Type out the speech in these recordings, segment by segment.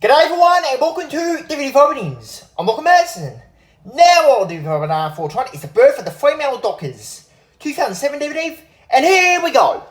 G'day everyone and welcome to DVD Openings. I'm Michael Madison. Now all DVD Opening for tonight is the birth of the Fremantle Dockers 2007 DVD, and here we go.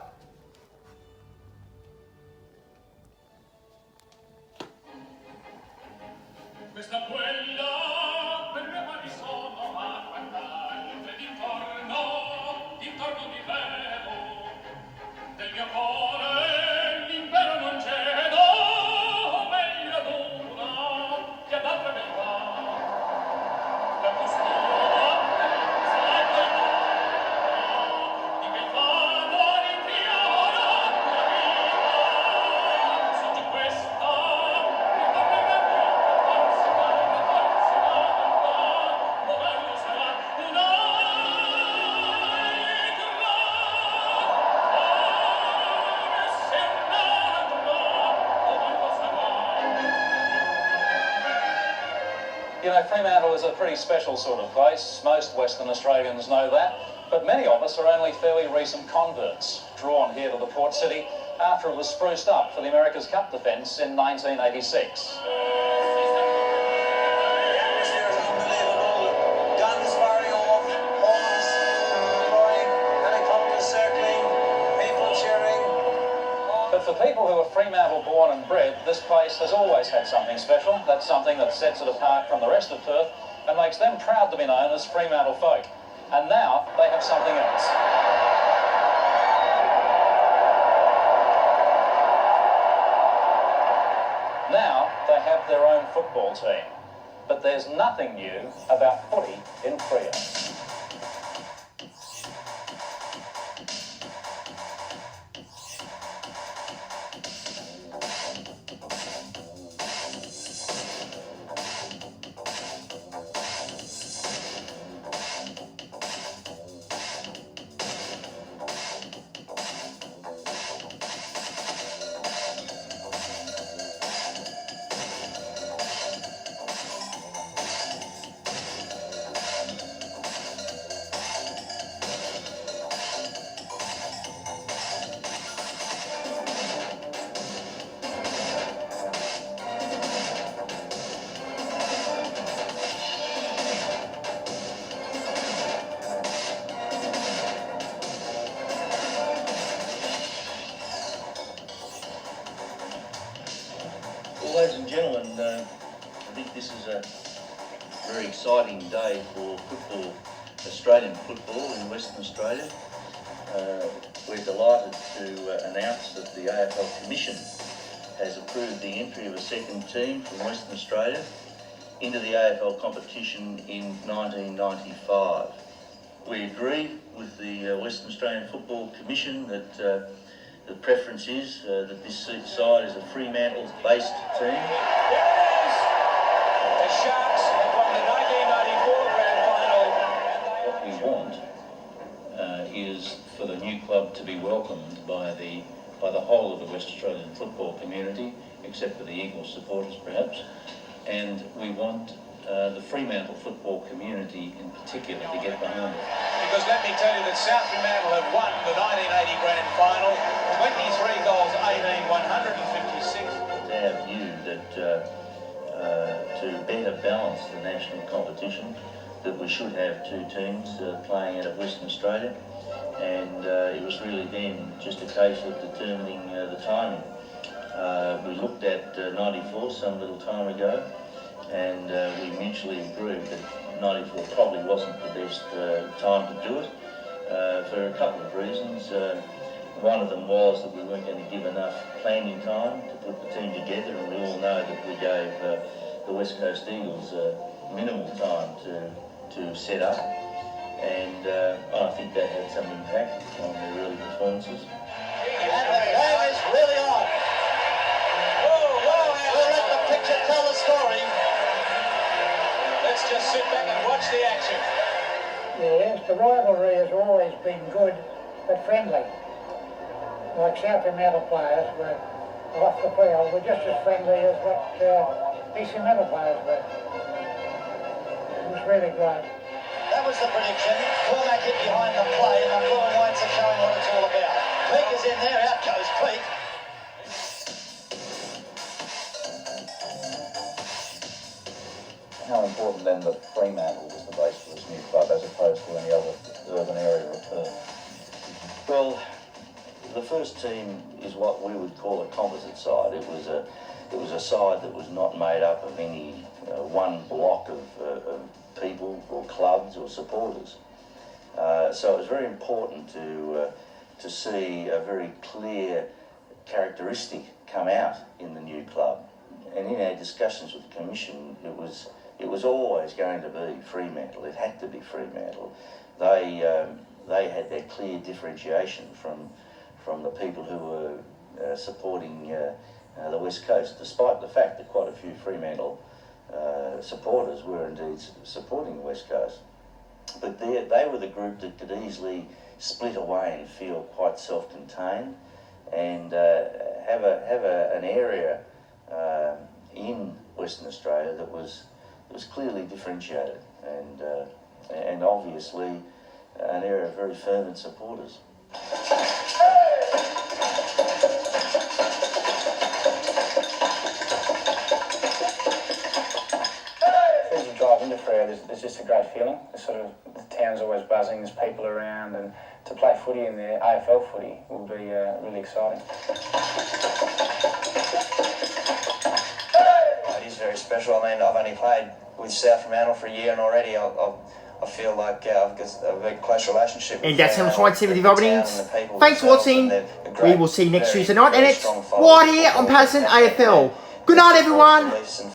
You know, Fremantle is a pretty special sort of place. Most Western Australians know that, but many of us are only fairly recent converts, drawn here to the port city after it was spruced up for the America's Cup defence in 1986. But for people who are Fremantle born and bred, this place has always had something special. That's something that sets it apart from the rest of Perth and makes them proud to be known as Fremantle folk. And now they have something else. Now they have their own football team. But there's nothing new about footy in Freo. Well, ladies and gentlemen, I think this is a very exciting day for football, Australian football in Western Australia. We're delighted to announce that the AFL Commission has approved the entry of a second team from Western Australia into the AFL competition in 1995. We agree with the Western Australian Football Commission that the preference is that this side is a Fremantle-based team. The Sharks have won the 1994 Grand Final. What we want is for the new club to be welcomed by the whole of the West Australian football community, except for the Eagles supporters perhaps, and we want the Fremantle football community in particular to get behind it. Because let me tell you that South Fremantle have won the 1980 Grand Final, 23 goals, 18, 156. It's our view that to better balance the national competition, that we should have two teams playing out of Western Australia, and it was really then just a case of determining the timing. We looked at 94 some little time ago, and we mutually agreed that 94 probably wasn't the best time to do it for a couple of reasons. One of them was that we weren't going to give enough planning time to put the team together, and we all know that we gave the West Coast Eagles minimal time to set up, and I think that had some impact on their early performances. And the game is really on. We'll let the picture tell the story. Let's just sit back and watch the action. Yes, the rivalry has always been good, but friendly. Like South Fremantle players were off the field were just as friendly as what East Fremantle players were. It was really great. That was the prediction. Cormac hit behind the play, and the blue and whites are showing what it's all about. Peake is in there, out goes Peake. how important then that Fremantle was the base for this new club as opposed to any other urban area of Perth? Well, the first team is what we would call a composite side. It was a side that was not made up of any one block of people or clubs or supporters. So it was very important to see a very clear characteristic come out in the new club. And in our discussions with the Commission, it was always going to be Fremantle. It had to be Fremantle. They had their clear differentiation from the people who were supporting the West Coast, despite the fact that quite a few Fremantle supporters were indeed supporting the West Coast. But they were the group that could easily split away and feel quite self-contained and have an area in Western Australia that was clearly differentiated and obviously an area of very fervent supporters. As you drive into Freo, there's just a great feeling. The town's always buzzing, there's people around, and to play footy in the AFL footy will be really exciting. It is very special. I mean, I've only played with South Fremantle for a year, and already I feel like I've got a very close relationship with And that's how much right with the town openings. and the people Thanks for themselves, watching. and they're great, We will see you next very, Tuesday night, and very it's strong followers right of here on football. Patterson AFL. Good night, everyone.